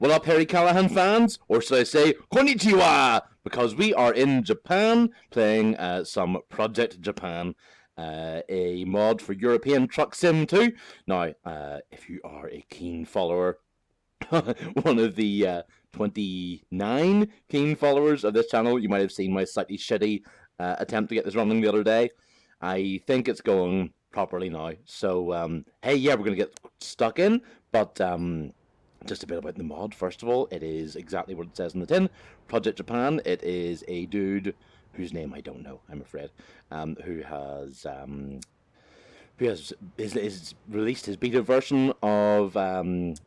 What up, Harry Callahan fans? Or should I say, konnichiwa? Because we are in Japan playing some Project Japan, a mod for European Truck Sim 2. Now, if you are a keen follower, one of the 29 keen followers of this channel, you might have seen my slightly shitty attempt to get this running the other day. I think it's going properly now. So, hey, yeah, we're going to get stuck in, but just a bit about the mod. First of all, it is exactly what it says in the tin. Project Japan. It is a dude whose name I don't know, I'm afraid, who has released his beta version of like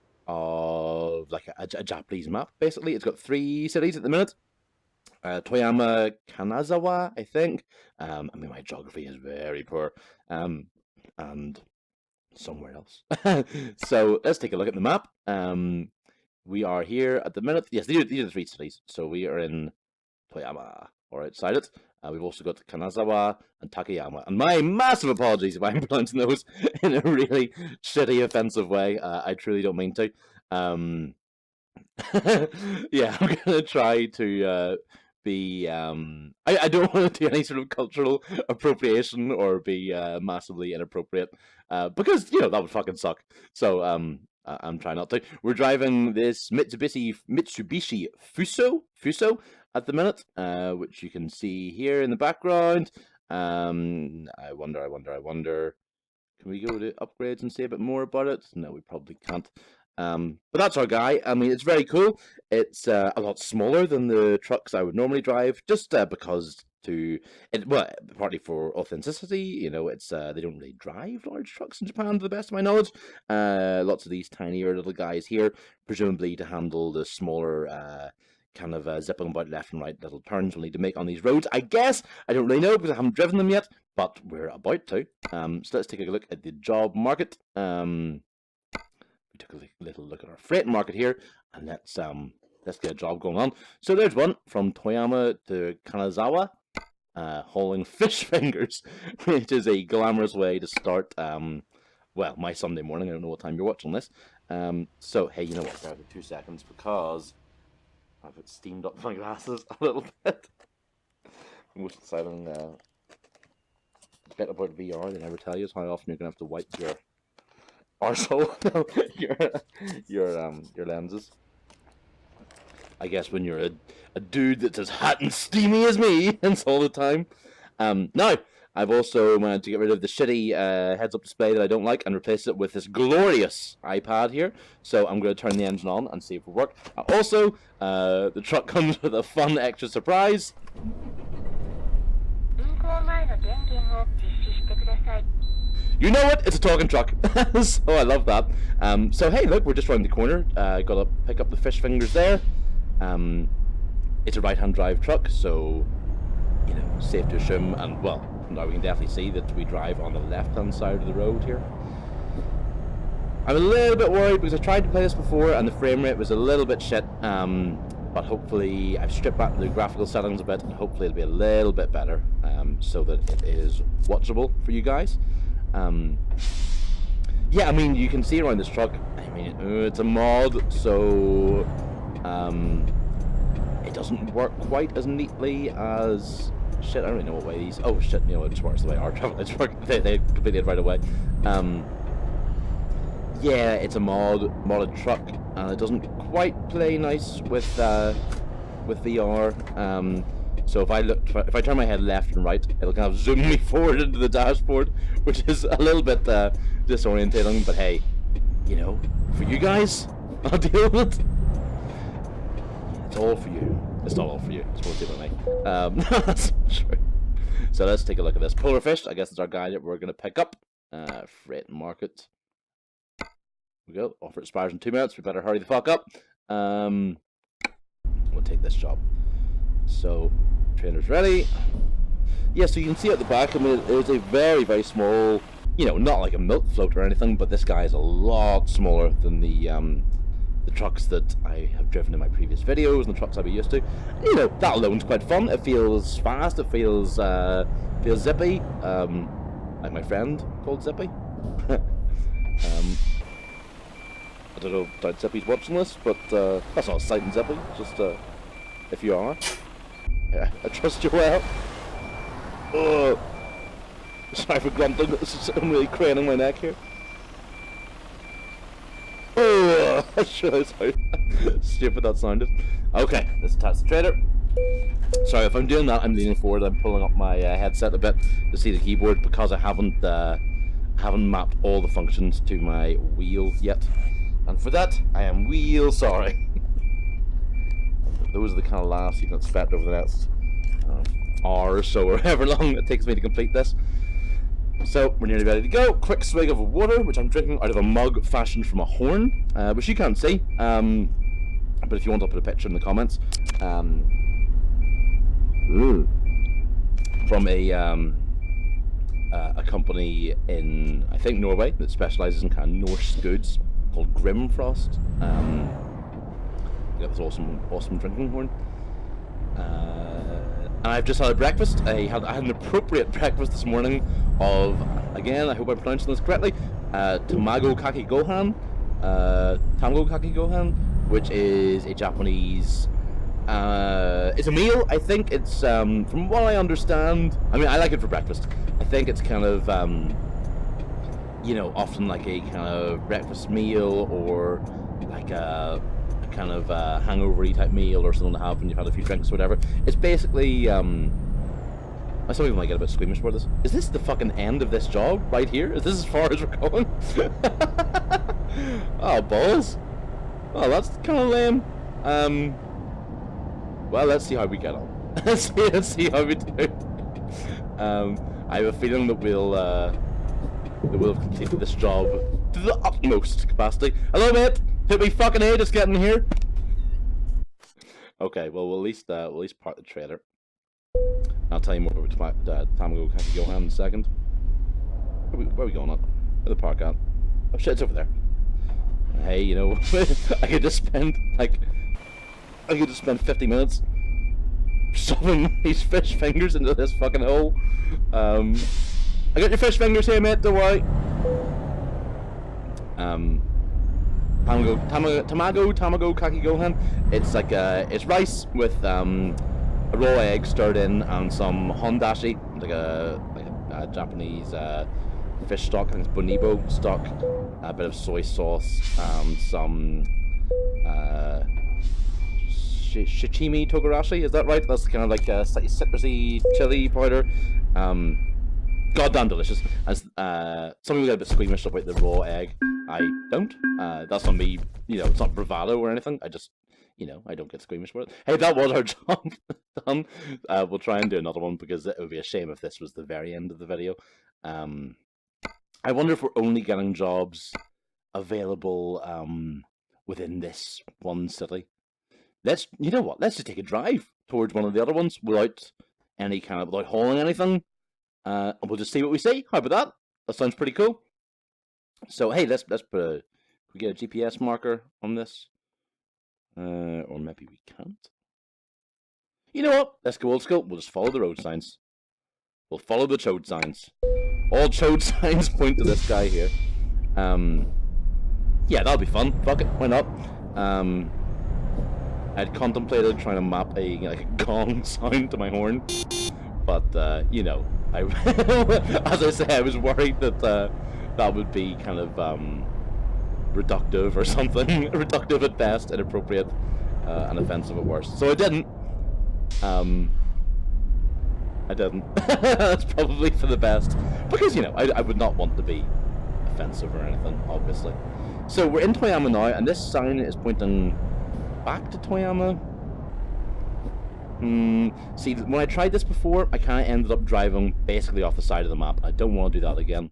a Japanese map. Basically, it's got 3 cities at the minute. Toyama, Kanazawa, I think. I mean, my geography is very poor. And somewhere else. So let's take a look at the map. We are here at the minute. Yes, these are the 3 cities. So we are in Toyama, or outside it. We've also got Kanazawa and Takayama. And my massive apologies if I'm pronouncing those in a really shitty, offensive way. I truly don't mean to. Yeah, I'm gonna try to be I don't want to do any sort of cultural appropriation or be massively inappropriate, because you know that would fucking suck. So I'm trying not to. We're driving this Mitsubishi Fuso at the minute, which you can see here in the background. I wonder. Can we go to upgrades and say a bit more about it? No, we probably can't. But that's our guy. I mean, it's very cool. It's a lot smaller than the trucks I would normally drive, just because well, partly for authenticity. You know, it's they don't really drive large trucks in Japan, to the best of my knowledge. Lots of these tinier little guys here, presumably to handle the smaller kind of zipping about left and right little turns we'll need to make on these roads. I guess I don't really know because I haven't driven them yet, but we're about to. So let's take a look at the job market. We took a little look at our freight market here, and let's get a job going on. So there's one from Toyama to Kanazawa, hauling fish fingers, which is a glamorous way to start well, my Sunday morning. I don't know what time you're watching this. So hey, you know what, bear with me 2 seconds because I've steamed up my glasses a little bit. Most exciting bit about VR they never tell you is how often you're gonna have to wipe your arsehole, your lenses. I guess when you're a dude that's as hot and steamy as me, it's all the time. Now, I've also managed to get rid of the shitty heads-up display that I don't like and replace it with this glorious iPad here. So I'm going to turn the engine on and see if it will work. Also, the truck comes with a fun extra surprise. You know what? It's a talking truck. So I love that. So hey, look, we're just around the corner. Gotta pick up the fish fingers there. It's a right-hand drive truck, so you know, safe to assume. And well, now we can definitely see that we drive on the left-hand side of the road here. I'm a little bit worried because I tried to play this before and the frame rate was a little bit shit. But hopefully I've stripped back the graphical settings a bit, and hopefully it'll be a little bit better, so that it is watchable for you guys. Yeah, I mean, you can see around this truck, I mean, it's a mod, so it doesn't work quite as neatly as, shit, I don't really know what way these, oh shit, you know, it just works the way our traffic lights work, they completely right away. Yeah, it's a modded truck, and it doesn't quite play nice with VR. So if I turn my head left and right, it'll kind of zoom me forward into the dashboard, which is a little bit disorientating. But hey, you know, for you guys, I'll deal with it. It's all for you. It's not all for you. It's mostly about me. That's true. So let's take a look at this polar fish. I guess it's our guy that we're going to pick up. Freight market. Here we go. Offer expires in 2 minutes. We better hurry the fuck up. We'll take this job. So, trainer's ready. Yeah, so you can see at the back, I mean, it is a very, very small, you know, not like a milk float or anything, but this guy is a lot smaller than the trucks that I have driven in my previous videos and the trucks I've been used to. You know, that alone's quite fun. It feels fast. It feels zippy. Like my friend called Zippy. I don't don't doubt Zippy's watching this, but that's not citing Zippy, just if you are. Yeah, I trust you well. Oh, sorry for grunting, I'm really craning my neck here. Oh, that's really sorry. Stupid that sounded. Okay, let's attach the trailer. Sorry, if I'm doing that, I'm leaning forward, I'm pulling up my headset a bit to see the keyboard because I haven't mapped all the functions to my wheel yet. And for that, I am real sorry. Those are the kind of laughs you can expect over the next hour or so, or however long it takes me to complete this. So, we're nearly ready to go. Quick swig of water, which I'm drinking out of a mug fashioned from a horn, which you can't see. But if you want, I'll put a picture in the comments. From a company in, I think, Norway that specialises in kind of Norse goods called Grimfrost. Got this awesome drinking horn. And I've just had a breakfast. I had an appropriate breakfast this morning of, again, I hope I'm pronouncing this correctly, tamago kake gohan, which is a Japanese. It's a meal. I think it's from what I understand. I mean, I like it for breakfast. I think it's kind of you know, often like a kind of breakfast meal or like a kind of hangover-y type meal or something to have when you've had a few drinks or whatever. It's basically some people might get a bit squeamish about this. Is this the fucking end of this job right here? Is this as far as we're going? Oh, balls. Oh, that's kind of lame. Well, let's see how we get on. let's see how we do. I have a feeling that we'll have completed this job to the utmost capacity. Hello, mate. Took me fucking ages getting here. Okay, well, we'll at least park the trailer. I'll tell you more about Tamago Kake Gohan in a second. Where are we going at? Where the park at? Oh shit, it's over there. Hey, you know, I could just spend 50 minutes shoving these fish fingers into this fucking hole. I got your fish fingers here, mate, don't worry. Tamago Kake Gohan. It's like it's rice with a raw egg stirred in and some hondashi, like a Japanese fish stock. I think it's bonibo stock, a bit of soy sauce, some shichimi togarashi. Is that right? That's kind of like a slightly citrusy chili powder. Goddamn delicious. As some people get a bit squeamish about the raw egg. I don't. That's not me. You know, it's not bravado or anything. I just, you know, I don't get squeamish about it. Hey, that was our job done. We'll try and do another one because it would be a shame if this was the very end of the video. I wonder if we're only getting jobs available within this one city. You know what? Let's just take a drive towards one of the other ones without hauling anything. And we'll just see what we see. How about that? That sounds pretty cool. So hey, let's put we get a GPS marker on this, or maybe we can't. You know what? Let's go old school. We'll just follow the road signs. We'll follow the chode signs. All chode signs point to this guy here. Yeah, that'll be fun. Fuck it, why not? I'd contemplated trying to map a gong sound to my horn, but you know, as I say, I was worried that that would be kind of reductive or something. Reductive at best, inappropriate, and offensive at worst. So I didn't. That's probably for the best, because you know I would not want to be offensive or anything, obviously. So we're in Toyama now, and this sign is pointing back to Toyama. See, when I tried this before, I kind of ended up driving basically off the side of the map. I don't want to do that again.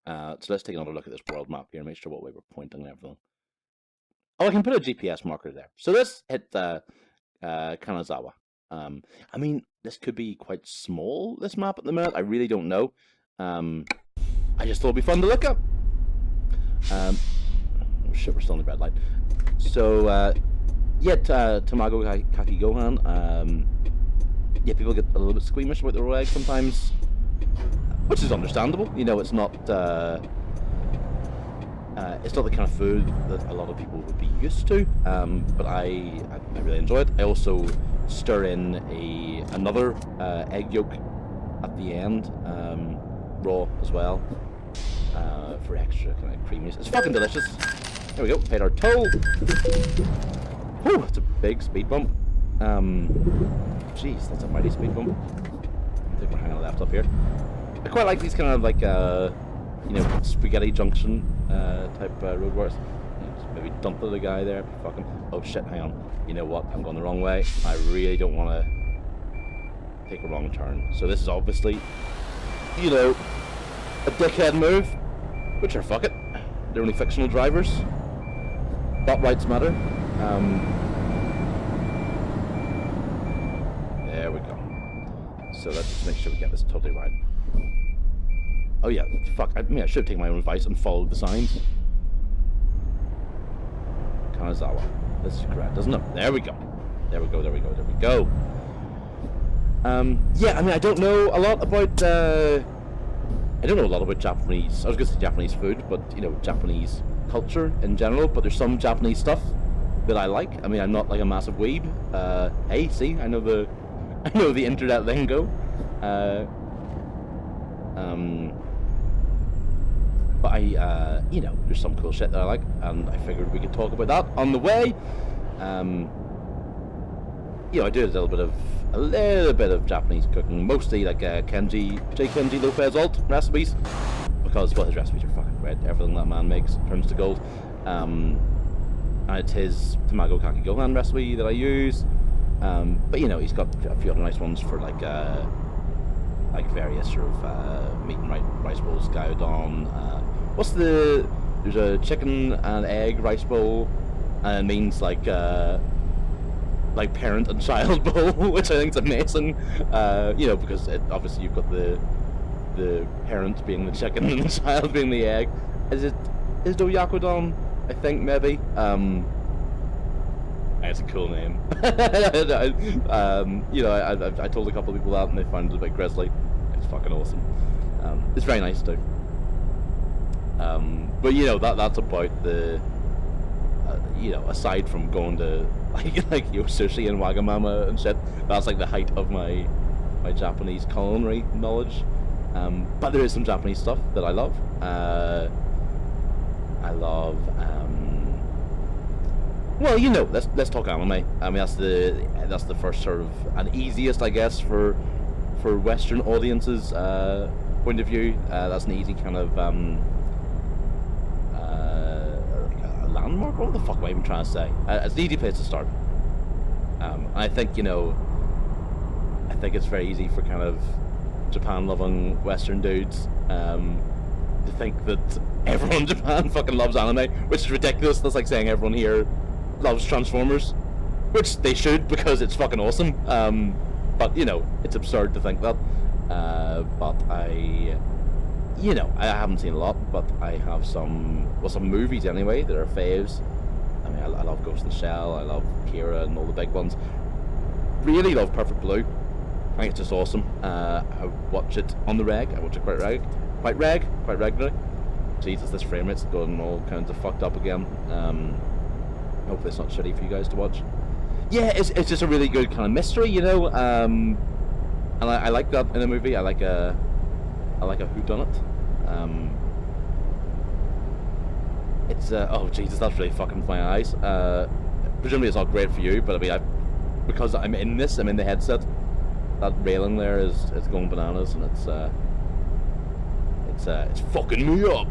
So let's take another look at this world map here and make sure what way we're pointing and everything. Oh, I can put a GPS marker there. So let's hit Kanazawa. I mean, this could be quite small, this map at the minute. I really don't know. I just thought it'd be fun to look at. Oh shit, we're still in the red light. So, yeah, Tamago Kake Gohan. Yeah, people get a little bit squeamish about the raw egg sometimes, which is understandable. You know, it's not It's not the kind of food that a lot of people would be used to, but I really enjoy it. I also stir in another egg yolk at the end, raw as well, for extra kind of creaminess. It's fucking delicious. There we go, paid our toll. Whew, it's a big speed bump. Jeez, that's a mighty speed bump. I think we're hanging left up here. I quite like these kind of like, you know, spaghetti junction type roadworks. Just maybe dump the guy there. Fucking. Oh shit! Hang on. You know what? I'm going the wrong way. I really don't want to take a wrong turn. So this is obviously, you know, a dickhead move. Which are fuck it. They're only fictional drivers. But rights matter. There we go. So let's just make sure we get this totally right. Oh yeah, fuck, I should have taken my own advice and followed the signs. Kanazawa. This is correct, doesn't it? There we go. There we go, there we go, there we go. Yeah, I mean, I don't know a lot about, I don't know a lot about Japanese, I was going to say Japanese food, but, you know, Japanese culture in general, but there's some Japanese stuff that I like. I mean, I'm not like a massive weeb. Hey, see, I know the internet lingo. But I, you know, there's some cool shit that I like, and I figured we could talk about that on the way. You know, I do a little bit of Japanese cooking, mostly like Kenji Lopez alt recipes, because, well, his recipes are fucking great. Everything that man makes turns to gold. And it's his tamago kake gohan recipe that I use. But you know, he's got a few other nice ones for like various sort of meat and rice bowls, gyudon. There's a chicken and egg rice bowl, and it means like parent and child bowl, which I think is amazing. You know, because obviously you've got the parent being the chicken and the child being the egg. Is Doyakodon? I think maybe. It's a cool name. You know, I told a couple of people that, and they found it a bit grisly. It's fucking awesome. It's very nice too. But you know, that's about the. You know, aside from going to like you know, sushi and Wagamama and shit, that's like the height of my Japanese culinary knowledge. But there is some Japanese stuff that I love. I love. Well, you know, let's talk anime. I mean, that's the first sort of and easiest, I guess, for Western audiences point of view. That's an easy kind of a landmark. What the fuck am I even trying to say? It's an easy place to start. And I think, you know, I think it's very easy for kind of Japan-loving Western dudes to think that everyone in Japan fucking loves anime, which is ridiculous. That's like saying everyone here loves Transformers, which they should, because it's fucking awesome. But you know, it's absurd to think that. But you know, I haven't seen a lot, but I have some movies anyway that are faves. I mean, I love Ghost in the Shell, I love Kira and all the big ones. Really love Perfect Blue. I think it's just awesome. I watch it on the reg. I watch it quite regularly. Jesus, this frame rate's going all kinds of fucked up again. Hopefully it's not shitty for you guys to watch. Yeah, it's just a really good kind of mystery, you know. And I like that in a movie. I like a whodunit. It's oh Jesus, that's really fucking my eyes. Presumably it's not great for you, but I mean, because I'm in this, I'm in the headset. That railing there is going bananas, and it's fucking me up.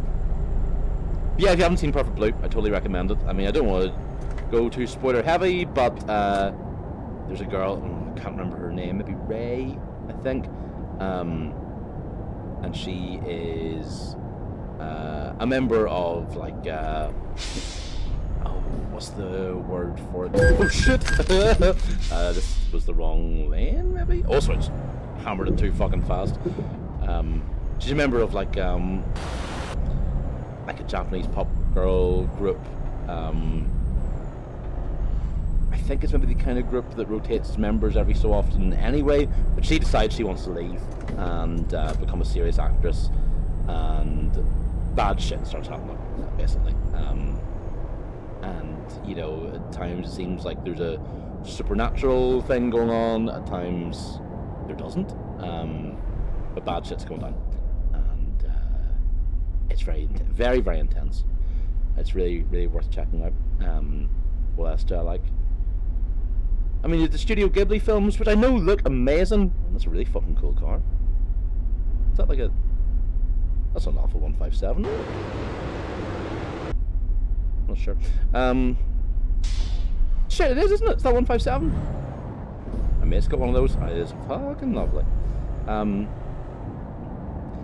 Yeah, if you haven't seen Perfect Blue, I totally recommend it. I mean, I don't want to go too spoiler heavy, but there's a girl, I can't remember her name, maybe Ray, I think, and she is a member of like what's the word for it? Oh shit! This was the wrong lane, maybe? Also, I just hammered it too fucking fast. She's a member of like a Japanese pop girl group. I think it's maybe the kind of group that rotates its members every so often anyway, but she decides she wants to leave and become a serious actress, and bad shit starts happening, basically. And, you know, at times it seems like there's a supernatural thing going on, at times there doesn't. But bad shit's going down. And it's very, very intense. It's really, really worth checking out. What else do I like? I mean, the Studio Ghibli films, which I know look amazing. That's a really fucking cool car. Is that like a... That's an Alpha 157. Not sure. Shit, it is, isn't it? It's that 157. I may have got one of those. It is fucking lovely.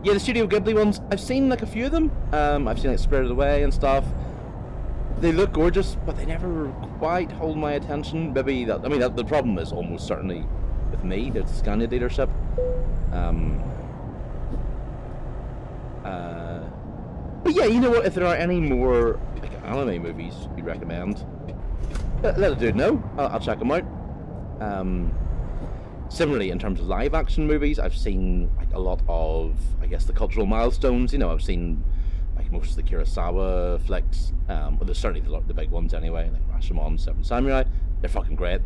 Yeah, the Studio Ghibli ones, I've seen like a few of them. I've seen like Spirited Away and stuff. They look gorgeous, but they never quite hold my attention. Maybe that, I mean, the problem is almost certainly with me, there's the Scania dealership. But yeah, you know what, if there are any more like anime movies you recommend, let a dude know. I'll check them out. Similarly, in terms of live action movies, I've seen like a lot of, I guess, the cultural milestones. You know, I've seen like most of the Kurosawa flicks. Well, there's certainly the big ones anyway, like Rashomon, Seven Samurai. They're fucking great.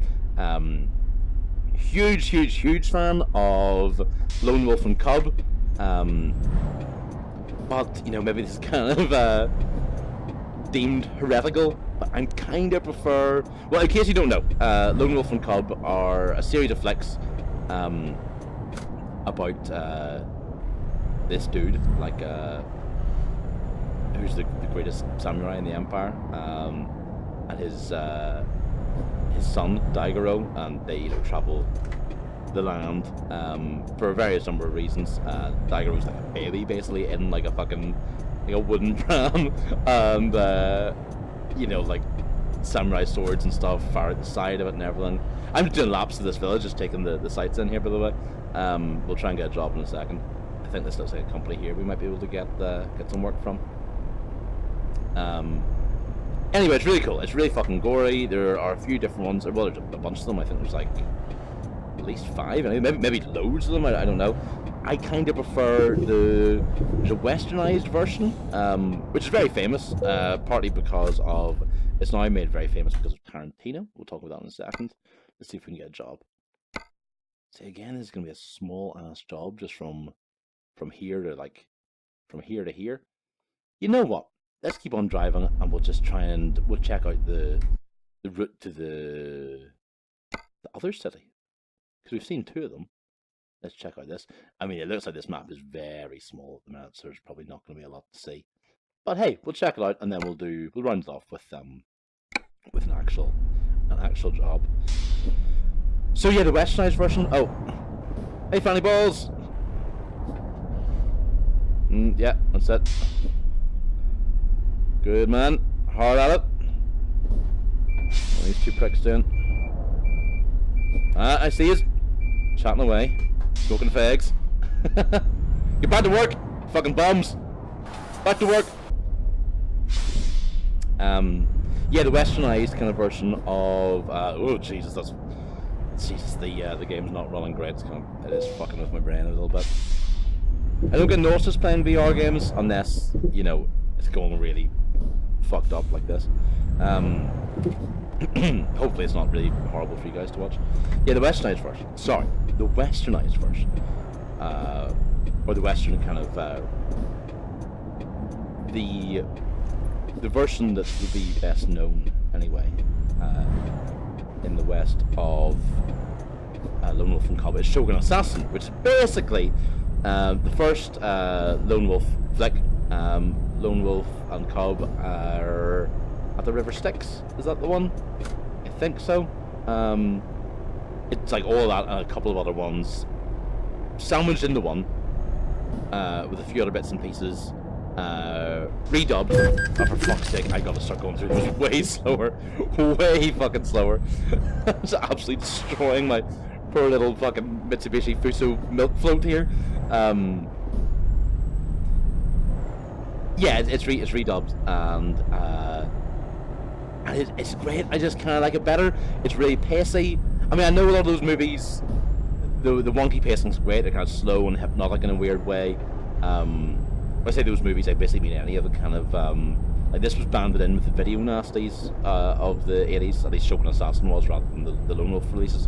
Huge fan of Lone Wolf and Cub. But, you know, maybe this is kind of deemed heretical, but I kind of prefer... Well, in case you don't know, Lone Wolf and Cub are a series of flicks about this dude, like, who's the greatest samurai in the Empire, and his son, Daigoro, and they, you know, travel the land for a various number of reasons. Daigoro's like a baby, basically, in like a fucking like a wooden pram, and you know, like samurai swords and stuff far at the side of it and everything. I'm just doing laps of this village, just taking the sights in here, by the way. We'll try and get a job in a second. I think this looks like a company here we might be able to get some work from. Anyway, it's really cool. It's really fucking gory. There are a few different ones. Well, there's a bunch of them. I think there's like at least 5, maybe loads of them, I don't know. I kind of prefer there's a westernized version, which is very famous, partly because of, it's now made very famous because of Tarantino. We'll talk about that in a second. Let's see if we can get a job. See, again, this is going to be a small ass job, just from here to like, from here to here. You know what? Let's keep on driving and we'll just try and, we'll check out the route to the other city. Because we've seen 2 of them. Let's check out this. I mean, it looks like this map is very small at the minute, so there's probably not going to be a lot to see. But hey, we'll check it out, and then we'll round it off with an actual job. So yeah, the westernized version. Oh, hey, Fanny Balls. Yeah, that's it. Good man, hard at it. What are these 2 pricks doing? I see you. Chatting away. Smoking fags. Get back to work! Fucking bums! Back to work! Yeah, the westernized kind of version of... oh, Jesus, the game's not running great. It is fucking with my brain a little bit. I don't get nauseous playing VR games unless, you know, it's going really fucked up like this. Hopefully it's not really horrible for you guys to watch. Yeah, the westernized version. Sorry, the westernized version. Or the western kind of... the version that would be best known, anyway, in the West of Lone Wolf and Cub is Shogun Assassin, which is basically the first Lone Wolf flick. Lone Wolf and Cub are at the River Styx. Is that the one? I think so. It's like all that and a couple of other ones sandwiched into one, with a few other bits and pieces. Redubbed. Oh, for fuck's sake, I gotta start going through this way slower. Way fucking slower. It's absolutely destroying my poor little fucking Mitsubishi Fuso milk float here. Yeah, it's redubbed, and it's great. I just kind of like it better. It's really pacey. I mean, I know a lot of those movies, the wonky pacing's great. They're kind of slow and hypnotic in a weird way. when I say those movies, I basically mean any of the kind of like this was banded in with the video nasties of the 80s. At least Shogun Assassin was, rather than the Lone Wolf releases.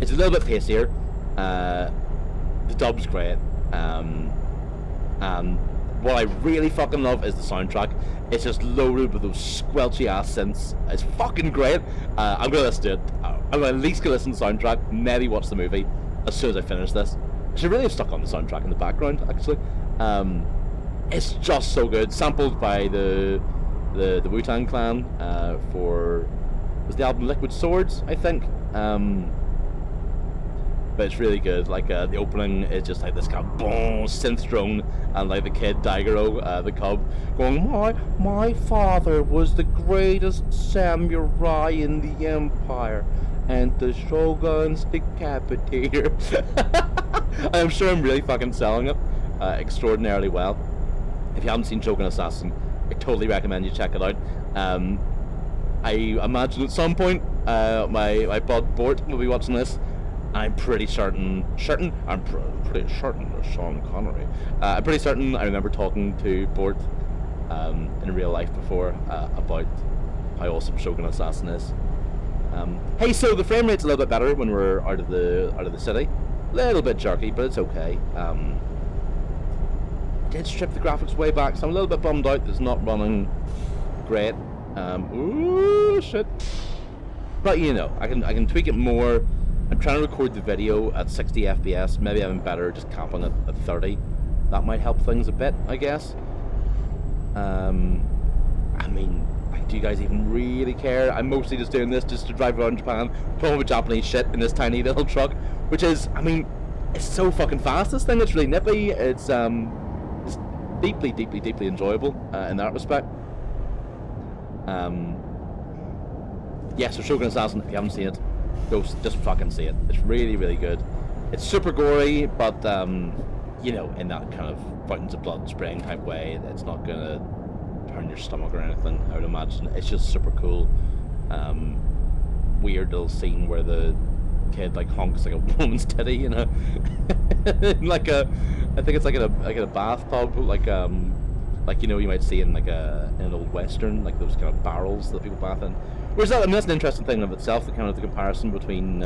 It's a little bit pacier. The dub's great. And what I really fucking love is the soundtrack. It's just loaded with those squelchy ass synths. It's fucking great. I'm gonna listen to it. I'm gonna at least go listen to the soundtrack, maybe watch the movie as soon as I finish this. I should really have stuck on the soundtrack in the background, actually. It's just so good. Sampled by the Wu-Tang Clan for, was the album Liquid Swords, I think. But it's really good. Like the opening is just like this kind of boom synth drone, and like the kid Daigoro, the cub, going, my father was the greatest samurai in the empire, and the shogun's decapitator. I'm sure I'm really fucking selling it extraordinarily well. If you haven't seen Shogun Assassin, I totally recommend you check it out. I imagine at some point my bud Bort will be watching this. I'm pretty certain there's Sean Connery. I'm pretty certain I remember talking to Bort in real life before about how awesome Shogun Assassin is. Hey, so the frame rate's a little bit better when we're out of the city. A little bit jerky, but it's okay. Did strip the graphics way back, so I'm a little bit bummed out that it's not running great. Ooh, shit. But you know, I can tweak it more. I'm trying to record the video at 60 FPS. Maybe I'm better just capping it at 30. That might help things a bit, I guess. I mean, do you guys even really care? I'm mostly just doing this just to drive around Japan, pulling with Japanese shit in this tiny little truck, which is, I mean, it's so fucking fast. This thing, it's really nippy. It's deeply, deeply, deeply enjoyable in that respect. Yeah, so Shogun Assassin, if you haven't seen it, go just fucking see it. It's really, really good. It's super gory, but you know, in that kind of fountains of blood spraying type way. It's not gonna turn your stomach or anything, I would imagine. It's just super cool. Weird little scene where the kid like honks like a woman's titty, you know, like I think it's like in a bathtub, like you know, you might see in like in an old western, like those kind of barrels that people bath in. Whereas that, I mean, that's an interesting thing in of itself, the kind of the comparison between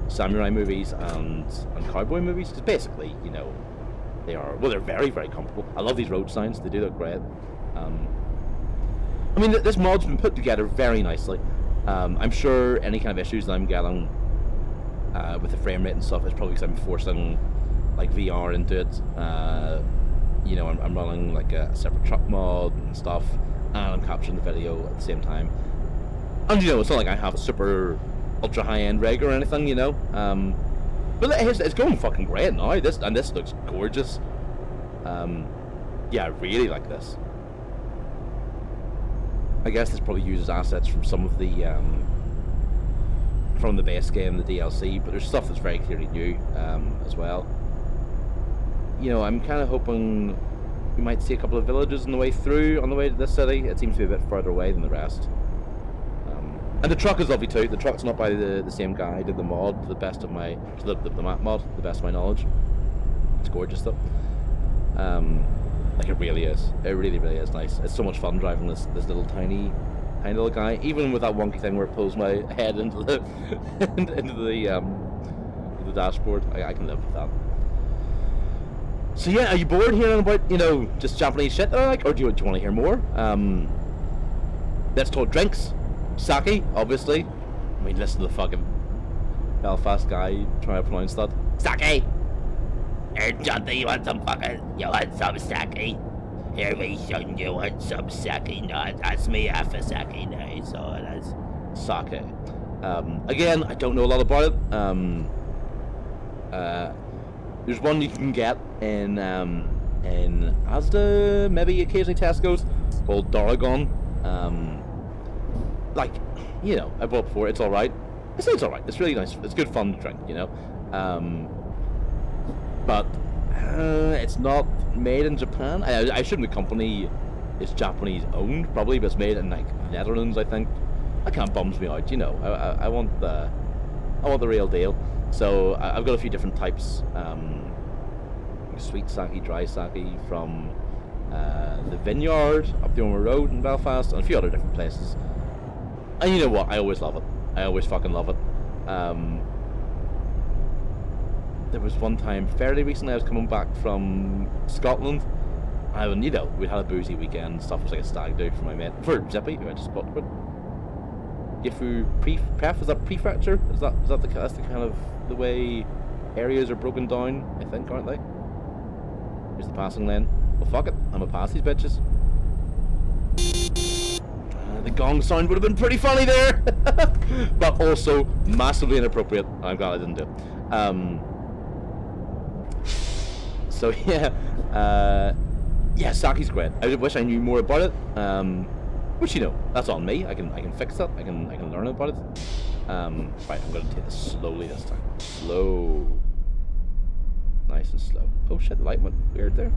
samurai movies and cowboy movies, because basically, you know, they're very, very comfortable. I love these road signs; they do look great. I mean, this mod's been put together very nicely. I'm sure any kind of issues that I'm getting with the frame rate and stuff is probably because I'm forcing like VR into it. You know, I'm running like a separate truck mod and stuff, and I'm capturing the video at the same time. And you know, it's not like I have a super ultra high-end rig or anything, you know. But it's going fucking great now. This looks gorgeous. Yeah, I really like this. I guess this probably uses assets from some of the from the base game, the DLC, but there's stuff that's very clearly new as well. You know, I'm kind of hoping we might see a couple of villages on the way to this city. It seems to be a bit further away than the rest. And the truck is lovely too. The truck's not by the same guy. I did the mod to the best of my the map mod to the best of my knowledge. It's gorgeous though. Like it really is. It really, really is nice. It's so much fun driving this little tiny little guy. Even with that wonky thing where it pulls my head into the into the dashboard, I can live with that. So yeah, are you bored hearing about, you know, just Japanese shit that I like, or do you want to hear more? Let's talk drinks. Sake, obviously. I mean, listen to the fucking Belfast guy trying to pronounce that. Sake! Hey, Johnny, you want some sake? Here, we son, you want some sake? No, that's me half a sake now, so that's... Sake. Again, I don't know a lot about it. There's one you can get in Asda, maybe occasionally Tesco's, called Doragon. Like, you know, I bought it before. It's all right. It's all right. It's really nice. It's good fun to drink, you know. But it's not made in Japan. I assume the company is Japanese owned, probably, but it's made in like Netherlands, I think. That kind of bums me out, you know. I want the real deal. So I've got a few different types. sweet sake, dry sake from the Vineyard up the Ormer Road in Belfast, and a few other different places. And you know what? I always love it. I always fucking love it. There was one time fairly recently I was coming back from Scotland. And you know, we had a boozy weekend and stuff. It was like a stag do for my mate, for Zippy, who went to Scotland. Gifu Pref, is that prefecture? That's the kind of the way areas are broken down, I think, aren't they? Here's the passing lane. Well, fuck it, I'm gonna pass these bitches. The gong sound would have been pretty funny there, but also massively inappropriate. I'm glad I didn't do it. So yeah, sake's great. I wish I knew more about it. Which, you know, that's on me. I can fix that. I can learn about it. Right, I'm gonna take this slowly this time. Slow. Nice and slow. Oh shit, the light went weird there.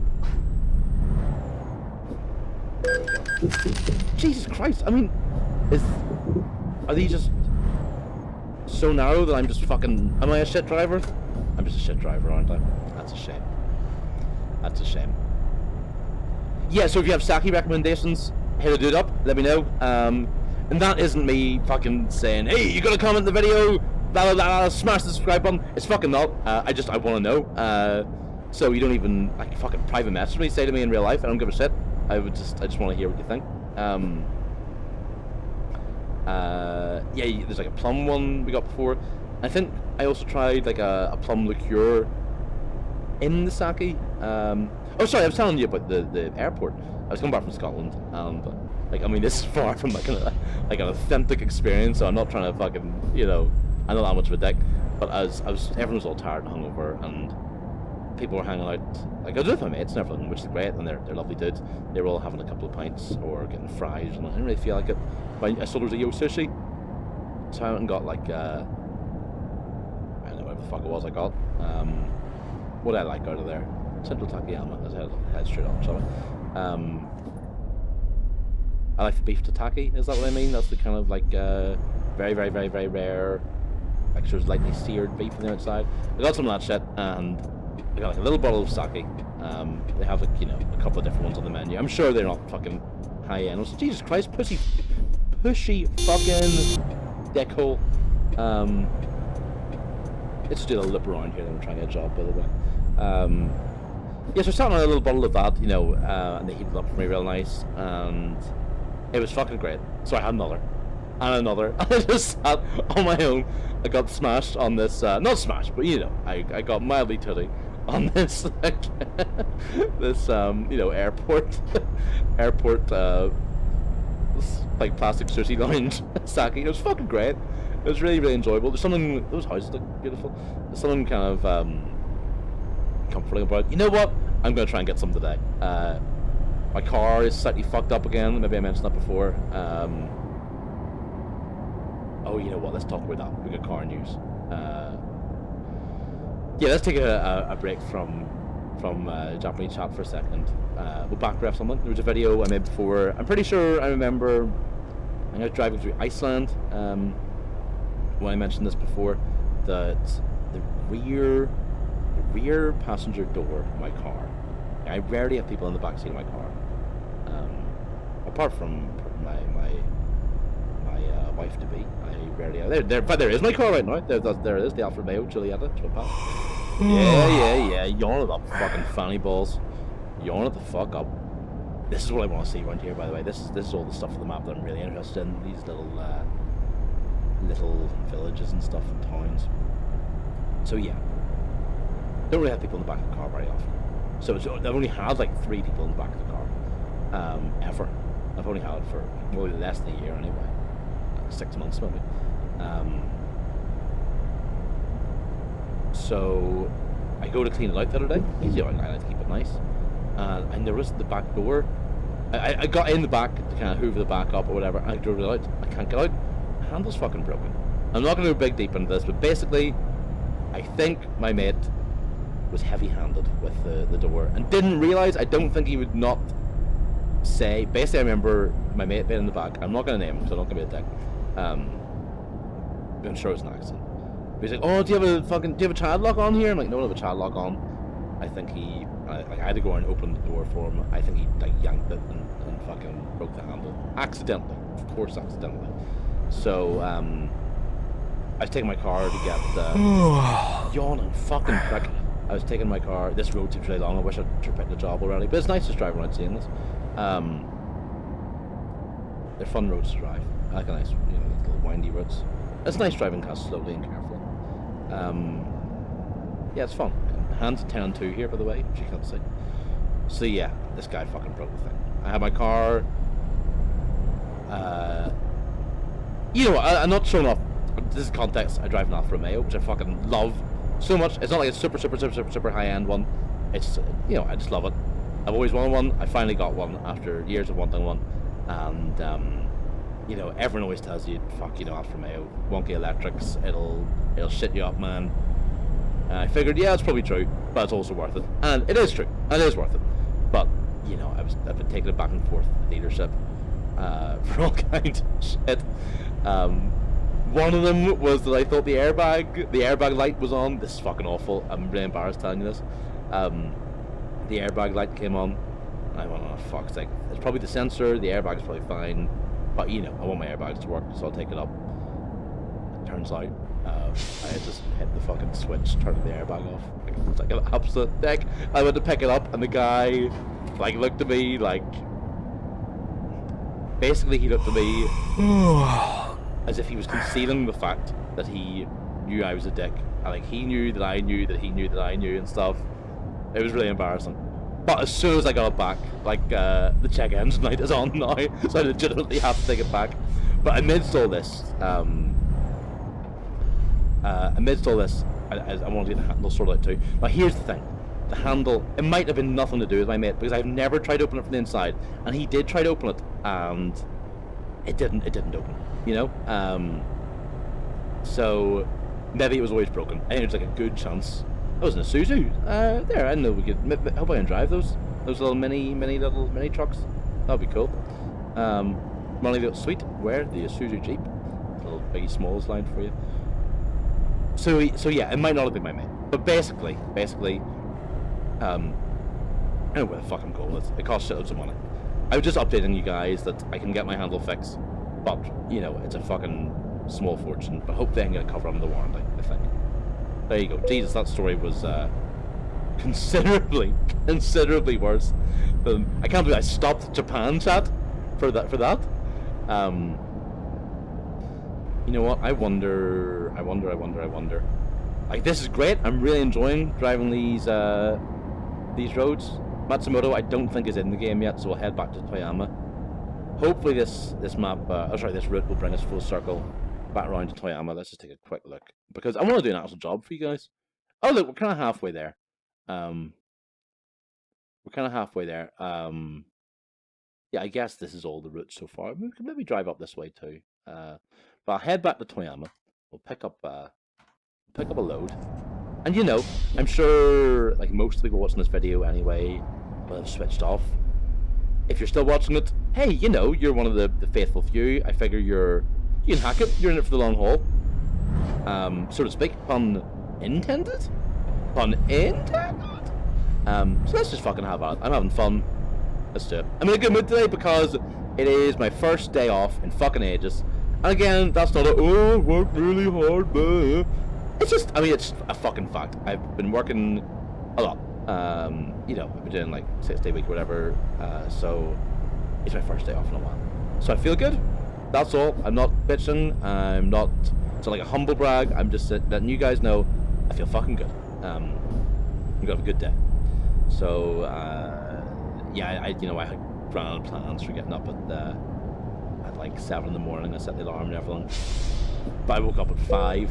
Jesus Christ, I mean, are these just so narrow that I'm just fucking, am I a shit driver? I'm just a shit driver, aren't I? That's a shame. That's a shame. Yeah, so if you have sake recommendations, hit a dude up, let me know. And that isn't me fucking saying, hey, you gotta comment in the video, blah blah blah, smash the subscribe button. It's fucking not. I wanna know. So you don't even, like, fucking private message me, say to me in real life, I don't give a shit. I just want to hear what you think. Yeah, there's like a plum one we got before. I think I also tried like a plum liqueur in the sake. Oh, sorry, I was telling you about the airport. I was coming back from Scotland, and like, I mean, this is far from like an authentic experience. So I'm not trying to fucking, you know, I'm not that much of a dick. But everyone was all tired and hungover, and people were hanging out. Like, I was with my mates and everything, which is great, and they're lovely dudes. They were all having a couple of pints or getting fries, and I didn't really feel like it. But I saw there was a Yo Sushi, so I went and got like I don't know what the fuck it was I got. What did I like out of there? Central Takayama, as I head straight on, shall I? I like the beef tataki, is that what I mean? That's the kind of like very, very, very, very rare, like sort of lightly seared beef on the outside. I got some of that shit, and I got like a little bottle of sake. They have, like, you know, a couple of different ones on the menu. I'm sure they're not fucking high end. Also, Jesus Christ, pushy fucking dickhole. Let's do a lip around here. I'm trying to get a job, by the way. Yeah, so I sat on a little bottle of that, you know, and they heated it up for me real nice, and it was fucking great. So I had another, and another, and I just sat on my own. I got smashed on this, not smashed, but you know, I got mildly tooty on this, like, this, you know, airport, like plastic sushi lounge sake. It was fucking great. It was really, really enjoyable. There's something, those houses look beautiful. There's something kind of, comforting about it. You know what? I'm gonna try and get some today. My car is slightly fucked up again. Maybe I mentioned that before. Oh, you know what? Let's talk about that. We got car news. Yeah, let's take a break from Japanese chat for a second. We'll back ref something. There was a video I made before. I'm pretty sure I remember. I was driving through Iceland. When I mentioned this before, that the rear passenger door of my car. I rarely have people in the back seat of my car, apart from my wife to be. I rarely have. But there is my car right now. There it is, the Alfa Romeo Giulietta. Yeah. Yawn it up, fucking fanny balls. Yawn it the fuck up. This is what I want to see around here, by the way. This is all the stuff on the map that I'm really interested in. These little villages and stuff and towns. So yeah. Don't really have people in the back of the car very often. So I've only had like 3 people in the back of the car, ever. I've only had it for more or less than a year anyway, 6 months maybe. So I go to clean it out the other day. You know, I like to keep it nice. I noticed the back door. I got in the back to kind of hoover the back up or whatever. I drove it out. I can't get out. The handle's fucking broken. I'm not going to go big deep into this, but basically, I think my mate was heavy-handed with the door and didn't realise. I don't think he would not say. Basically, I remember my mate being in the back. I'm not going to name him because I'm not going to be a dick. I'm sure it was an accident. But he's like, "Oh, do you have a child lock on here?" I'm like, "No, I don't have a child lock on." I think he I had to go and open the door for him. I think he like yanked it and fucking broke the handle accidentally. Of course, accidentally. So I was taking my car to get yawning fucking prick. I was taking my car. This road seems really long. I wish I'd picked the job already, but it's nice to drive around seeing this. They're fun roads to drive. I like a nice, little windy roads. It's nice driving kind of slowly and carefully. Yeah, it's fun. Hands at 10 and 2 here, by the way, which you can't see. So yeah, this guy fucking broke the thing. I had my car. I'm not showing off. This is context. I drive an Alfa Romeo, which I fucking love so much. It's not like a super high end one. It's I just love it. I've always wanted one. I finally got one after years of wanting one. And everyone always tells you, fuck, Alfa Romeo, wonky electrics, it'll shit you up, man. And I figured, yeah, it's probably true, but it's also worth it. And it is true, and it is worth it. But, I've been taking it back and forth to the dealership for all kinds of shit. One of them was that I thought the airbag light was on. This is fucking awful. I'm really embarrassed telling you this. The airbag light came on. I went, oh, fuck's sake. It's probably the sensor, the airbag is probably fine. But, I want my airbags to work, so I'll take it up. It turns out, I had just hit the fucking switch, turning the airbag off. It was like an absolute dick. I went to pick it up, and the guy, looked at me, basically he looked at me as if he was concealing the fact that he knew I was a dick. And, he knew that I knew that he knew that I knew and stuff. It was really embarrassing. But as soon as I got it back, the check engine light is on now, so I legitimately have to take it back. But amidst all this, I want to get the handle sorted out too. Now here's the thing. The handle, it might have been nothing to do with my mate, because I've never tried to open it from the inside. And he did try to open it, and it didn't open, So, maybe it was always broken. I think there's a good chance. I was in a Isuzu. There, I know we could. How about I drive those little mini trucks? That'd be cool. Money sweet. Where the Isuzu Jeep? Little Biggie Smalls line for you. So yeah, it might not have been my mate, but basically, I don't know where the fuck I'm going with. It costs shitloads of money. I was just updating you guys that I can get my handle fixed, but it's a fucking small fortune. But hopefully I can get a cover on the warranty. I think. There you go. Jesus, that story was considerably worse than I can't believe I stopped Japan chat for that. You know what? I wonder. This is great. I'm really enjoying driving these roads. Matsumoto, I don't think is in the game yet, so we'll head back to Toyama. Hopefully this map, this route will bring us full circle back around to Toyama. Let's just take a quick look, because I want to do an actual job for you guys. Oh look, we're kind of halfway there. Yeah, I guess this is all the routes so far. We could maybe drive up this way too. But I'll head back to Toyama. We'll pick up a load. And I'm sure most people watching this video anyway will have switched off. If you're still watching it, hey, you're one of the faithful few. I figure you can hack it. You're in it for the long haul, so to speak. Pun intended. So let's just fucking have at it. I'm having fun. Let's do it. I'm in a good mood today because it is my first day off in fucking ages. And again, that's not I worked really hard, but it's just, it's a fucking fact. I've been working a lot. I've been doing 6-day week or whatever. So it's my first day off in a while. So I feel good. That's all. I'm not bitching. I'm not. It's not a humble brag. I'm just letting you guys know I feel fucking good. I'm gonna have a good day. So yeah, I had grand plans for getting up at 7 in the morning. I set the alarm and everything. But I woke up at 5.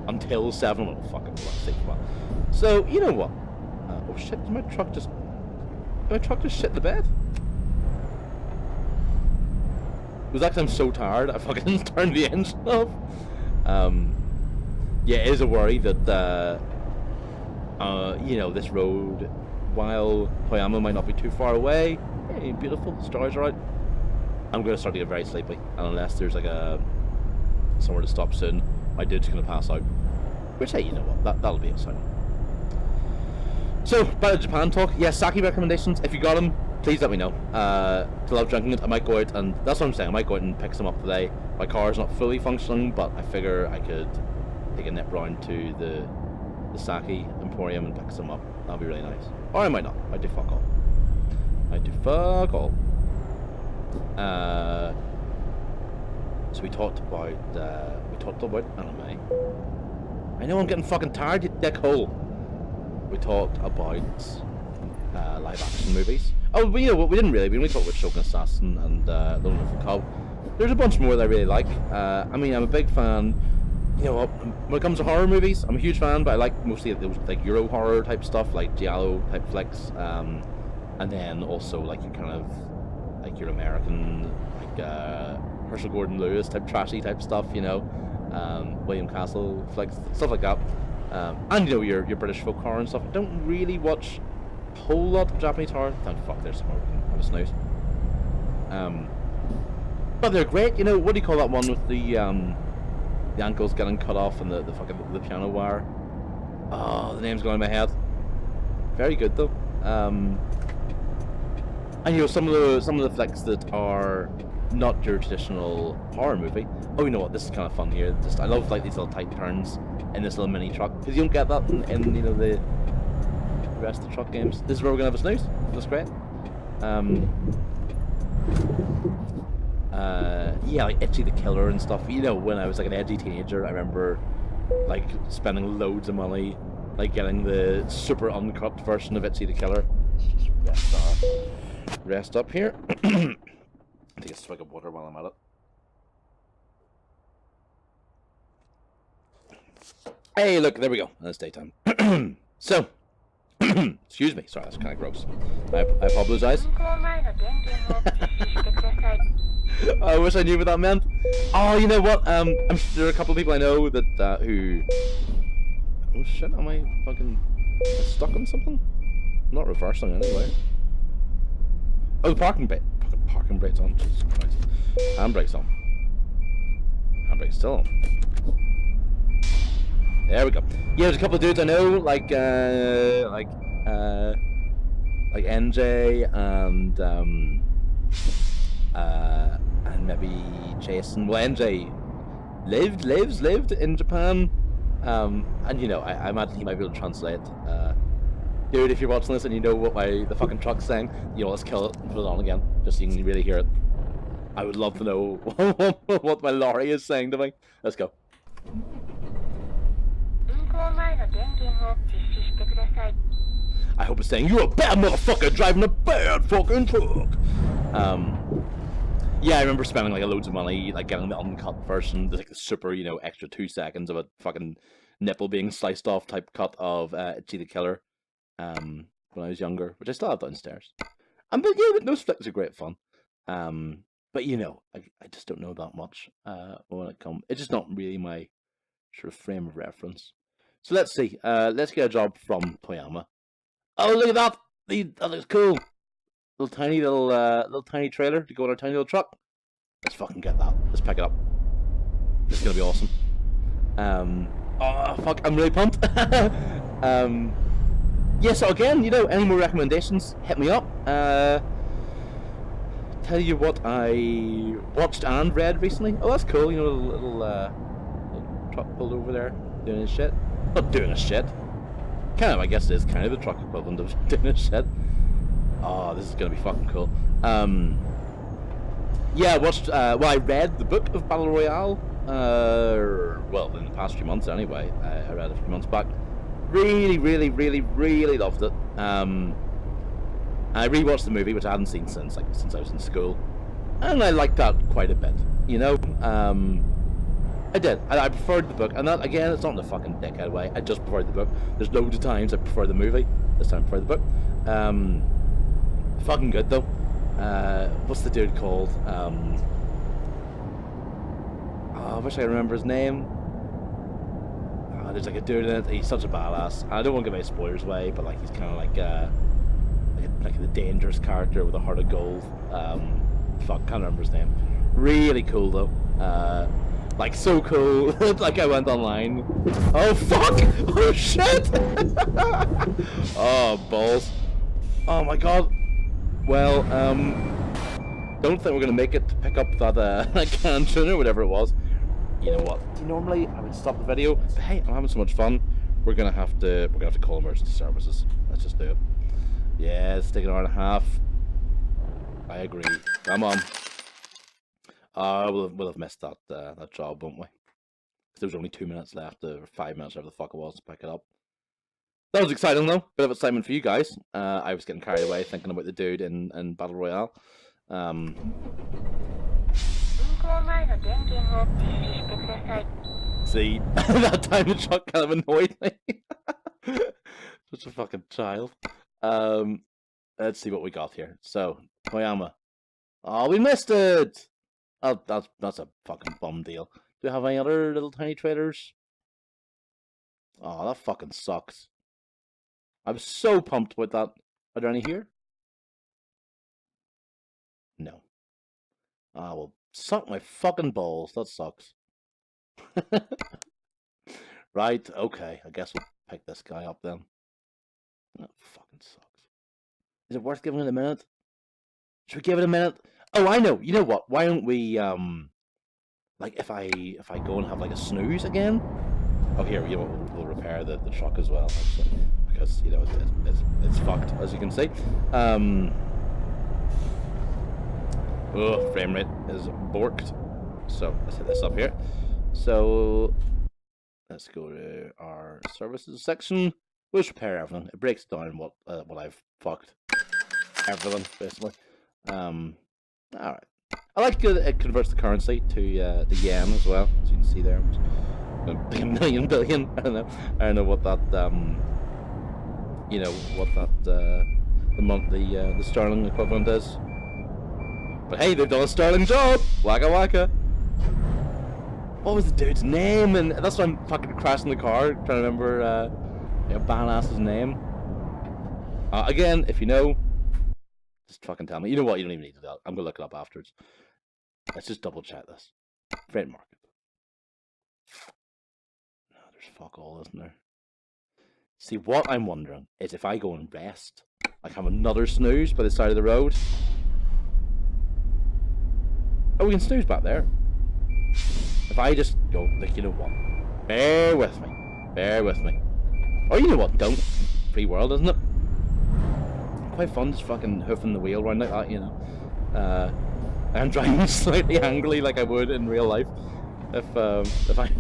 Until 7. Well, fucking sleep for a while. So you know what? Oh shit! Did my truck just shit the bed? It was actually, I'm so tired, I fucking turned the engine off. Yeah, it is a worry that, this road, while Toyama might not be too far away, hey, beautiful, the stars are out, I'm going to start to get very sleepy. And unless there's somewhere to stop soon, my dude's going to pass out. Which, hey, you know what, that'll be exciting. So, back to Japan talk. Yeah, sake recommendations. If you got them, please let me know. I love drinking it. I might go out and that's what I'm saying. I might go out and pick some up today. My car is not fully functioning, but I figure I could take a nip round to the sake emporium and pick some up. That'd be really nice. Or I might not. I do fuck all. I do fuck all. So we talked about anime. I know I'm getting fucking tired, you dickhole. We talked about live action movies. Oh, but you know what? We didn't really. We only talked about Shogun Assassin and Little Orphan Cub. There's a bunch more that I really like. I mean, I'm a big fan. You know what? When it comes to horror movies, I'm a huge fan, but I like mostly those like Euro horror type stuff, like giallo type flicks, and then also like your kind of like your American like Herschel Gordon Lewis type trashy type stuff, you know, William Castle flicks, stuff like that. And you know your British folk horror and stuff. I don't really watch a whole lot of Japanese horror. Thank fuck, there's some more we can have a snooze. But they're great. You know, what do you call that one with the ankles getting cut off and the fucking the piano wire? Oh, the name's going in my head. Very good though. And you know some of the flicks that are not your traditional horror movie. Oh, you know what? This is kind of fun here. I love like these little tight turns in this little mini truck because you don't get that in you know the rest of the truck games. This is where we're gonna have a snooze. That's great. Yeah, like Itchy the Killer and stuff. You know, when I was like an edgy teenager, I remember like spending loads of money like getting the super uncut version of Itchy the Killer. Let's just rest up here. Take a swig of water while I'm at it. Hey, look, there we go. It's daytime. So, excuse me. Sorry, that's kind of gross. I apologize. I wish I knew what that meant. Oh, you know what? There are a couple of people I know that who. Oh shit! Am I fucking stuck on something? I'm not reversing anyway. Oh, the parking brake. Fucking parking brake's on. Jesus Christ. Handbrake's on. Handbrake's still on. There we go. Yeah, there's a couple of dudes I know, like NJ and maybe Jason. Well, NJ lived in Japan, and you know, I imagine he might be able to translate. Dude, if you're watching this and you know what the fucking truck's saying, you know, let's kill it and put it on again, just so you can really hear it. I would love to know what my lorry is saying to me. Let's go. I hope it's saying, you're a bad motherfucker driving a bad fucking truck. Yeah, I remember spending like loads of money, like getting the uncut version, like the super, you know, extra 2 seconds of a fucking nipple being sliced off type cut of Itchy the Killer. When I was younger, which I still have downstairs. But yeah, those flicks are great fun. But you know, I just don't know that much when it comes. It's just not really my sort of frame of reference. So let's see. Let's get a job from Toyama. Oh, look at that! That looks cool. Little tiny trailer to go on our tiny little truck. Let's fucking get that. Let's pick it up. This is gonna be awesome. Oh fuck! I'm really pumped. Yeah, so again, you know, any more recommendations, hit me up. Tell you what I watched and read recently. Oh, that's cool, you know, little truck pulled over there, doing his shit. Not doing his shit. Kind of, I guess it is kind of the truck equivalent of doing his shit. Oh, this is gonna be fucking cool. Yeah, I watched, well, I read the book of Battle Royale, well, in the past few months anyway. I read it a few months back. Really loved it. I rewatched the movie, which I hadn't seen since I was in school, and I liked that quite a bit. You know, I did. I preferred the book, and that again, it's not in a fucking dickhead way. I just preferred the book. There's loads of times I prefer the movie. This time I prefer the book. Fucking good though. What's the dude called? I wish I remember his name. There's like a dude in it. He's such a badass. I don't want to give any spoilers away, but like he's kind of like the dangerous character with a heart of gold. Fuck, can't remember his name. Really cool though. Like, so cool. Like, I went online. Oh, fuck! Oh, shit! Oh, balls. Oh, my God. Well, don't think we're gonna make it to pick up that can tuner, whatever it was. You know what? Normally, I would stop the video, but hey, I'm having so much fun. We're gonna have to call emergency services. Let's just do it. Yeah, it's taking an hour and a half. I agree. Come on. We'll have missed that job, won't we? Because there was only 2 minutes left, or 5 minutes, whatever the fuck it was, to pick it up. That was exciting though. Bit of excitement for you guys. I was getting carried away thinking about the dude in Battle Royale. See, that time the truck kind of annoyed me. Such a fucking child. Let's see what we got here. So, Koyama. Oh, we missed it! Oh, that's a fucking bum deal. Do we have any other little tiny traders? Oh, that fucking sucks. I was so pumped with that. Are there any here? No. Ah, well, suck my fucking balls. That sucks. Right, okay. I guess we'll pick this guy up then. That fucking sucks. Is it worth giving it a minute? Should we give it a minute? Oh, I know. You know what? Why don't we, like, if I go and have, like, a snooze again? Oh, here, you know, we'll repair the truck as well, actually. Because, you know, it's fucked, as you can see. Oh, frame rate is borked. So, let's hit this up here. So, let's go to our services section. We'll just repair everything. It breaks down what I've fucked. Everything, basically. Alright. I like it converts the currency to the yen as well, as you can see there. A million billion. I don't know what that you know what that the sterling equivalent is. But hey, they've done a sterling job. Waka waka. What was the dude's name? And that's why I'm fucking crashing the car, trying to remember Badass's name. Again, if you know, just fucking tell me. You know what? You don't even need to do that. I'm gonna look it up afterwards. Let's just double check this. Freight market. No, there's fuck all, isn't there? See, what I'm wondering is if I go and rest, like have another snooze by the side of the road. Oh, we can snooze back there. If I just go, like, you know what? Bear with me. Bear with me. Or you know what? Don't. Free world, isn't it? Quite fun just fucking hoofing the wheel around like that, you know. I'm driving slightly angrily like I would in real life if I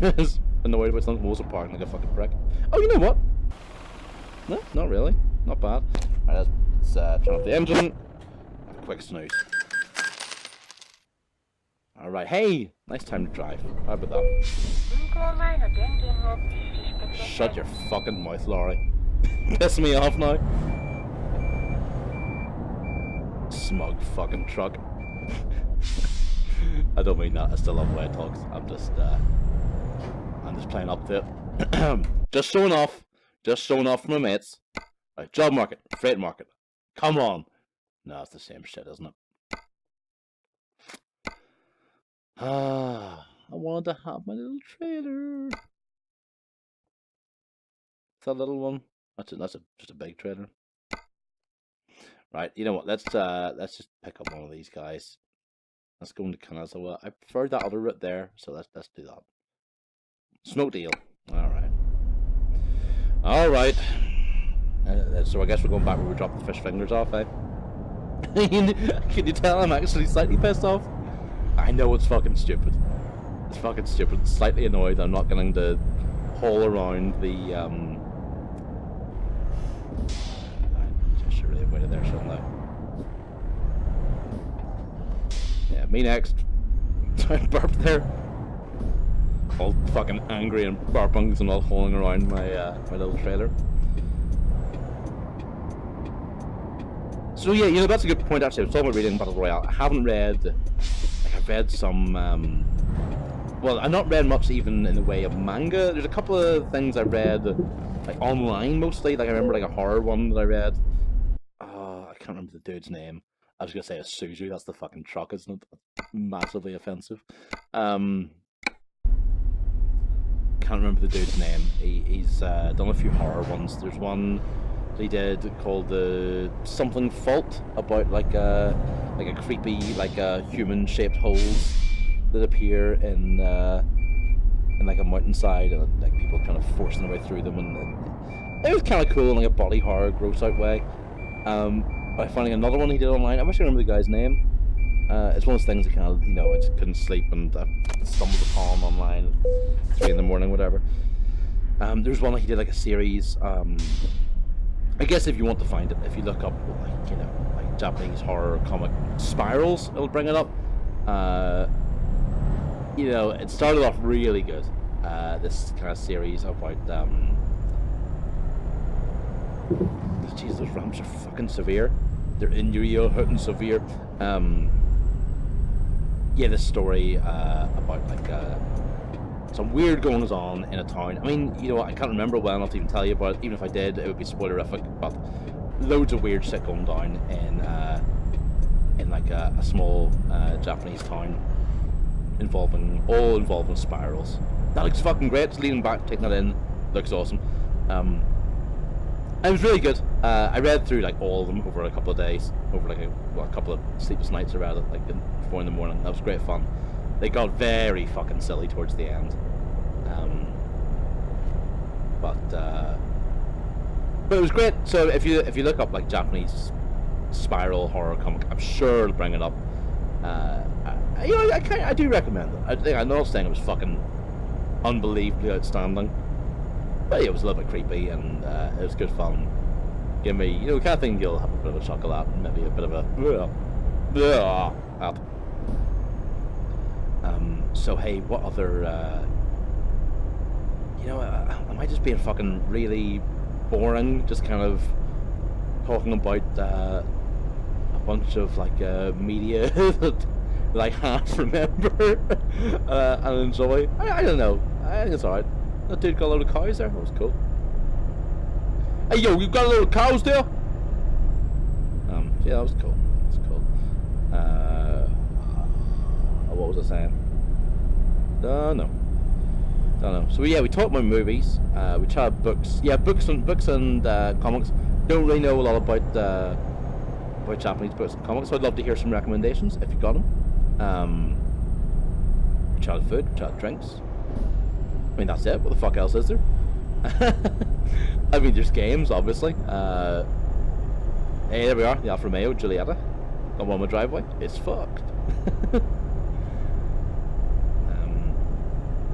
was annoyed with something also parking like a fucking prick. Oh, you know what? No, not really. Not bad. Alright, let's turn off the engine. Have a quick snooze. Alright, hey! Nice time to drive. How about that? Shut your fucking mouth, Laurie. Piss me off now. Smug fucking truck. I don't mean that. I still love the way it talks. I'm just playing up to it. Just showing off. Just showing off for my mates. Right, job market, freight market. Come on. No, it's the same shit, isn't it? I wanted to have my little trailer. It's that little one. That's just a big trailer. Right, you know what? Let's just pick up one of these guys. Let's go into Kanazawa. I prefer that other route there, so let's do that. Smoke deal. All right. So I guess we're going back where we dropped the fish fingers off, eh? Can you tell I'm actually slightly pissed off? I know it's fucking stupid. It's fucking stupid. Slightly annoyed I'm not getting to haul around the I should really have waited there, shouldn't I? Yeah, me next. Sorry, burp there. All fucking angry and burping and all hauling around my my little trailer. So yeah, you know, that's a good point actually. I was talking about reading Battle Royale. I haven't read, like I've read some, well, I've not read much even in the way of manga. There's a couple of things I read, like online mostly. Like I remember like a horror one that I read. I can't remember the dude's name. I was gonna say a Suzu, that's the fucking truck, isn't it? Massively offensive. can't remember the dude's name. He's done a few horror ones. There's one that he did called the something fault, about like a creepy, like human-shaped holes that appear in like a mountainside, and like people kind of forcing their way through them, and it was kind of cool in like a body horror, gross out way. By finding another one he did online, I wish I remember the guy's name. It's one of those things that kind of, you know, I just couldn't sleep and I stumbled upon online at 3 in the morning, whatever. There's one he did like a series. I guess if you want to find it, if you look up like, you know, like Japanese horror comic spirals, it'll bring it up. You know, it started off really good. This kind of series about jeez, those ramps are fucking severe. They're in your ear, hurting severe. Yeah, this story about like some weird goings on in a town. I mean, you know, I can't remember well enough to even tell you about it. Even if I did, it would be spoilerific. But loads of weird shit going down in like a small Japanese town, involving spirals. That looks fucking great. Just leaning back, taking that in, looks awesome. It was really good. I read through like all of them over a couple of days, over like a couple of sleepless nights. I read it like 4 in the morning. That was great fun. They got very fucking silly towards the end, but it was great. So if you look up like Japanese spiral horror comic, I'm sure it'll bring it up. You know, I do recommend it. I'm not saying it was fucking unbelievably outstanding, but it was a little bit creepy, and it was good fun. Give me, you know, kind of thing you'll have a bit of a chuckle at, and maybe a bit of a at. So hey, what other, you know, am I just being fucking really boring, just kind of talking about a bunch of like media that I half remember and enjoy? I don't know. I think it's alright. That dude got a load of cows there. That was cool. Hey yo, you got a load of cows there? Yeah, that was cool. That was cool. What was I saying? Don't know. So yeah, we talked about movies. We chatted books. Yeah, books and comics. Don't really know a lot about Japanese books and comics, so I'd love to hear some recommendations if you got them. We chatted food. We chatted drinks. I mean, that's it. What the fuck else is there? I mean, there's games, obviously. Hey, there we are. The Alfa Romeo Giulietta. Got one on my driveway. It's fucked.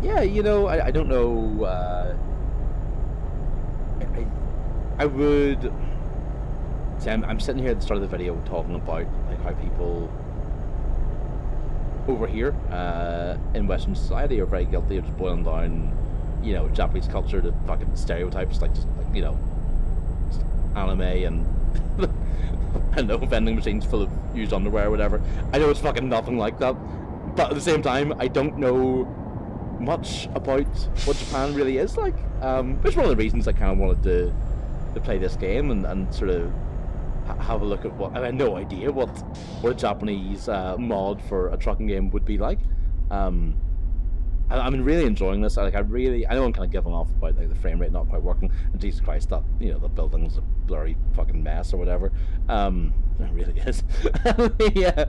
Yeah, you know, I don't know. I would. See, I'm sitting here at the start of the video talking about like how people over here in Western society are very guilty of just boiling down, you know, Japanese culture to fucking stereotypes, like just like, you know, just anime and I don't know, vending machines full of used underwear or whatever. I know it's fucking nothing like that, but at the same time, I don't know much about what Japan really is like. Which is one of the reasons I kind of wanted to play this game and sort of have a look at what. I had no idea what a Japanese mod for a trucking game would be like. I'm really enjoying this. I know I'm kind of giving off about like the frame rate not quite working, and Jesus Christ, that, you know, the building's a blurry fucking mess or whatever. It really is. Yeah.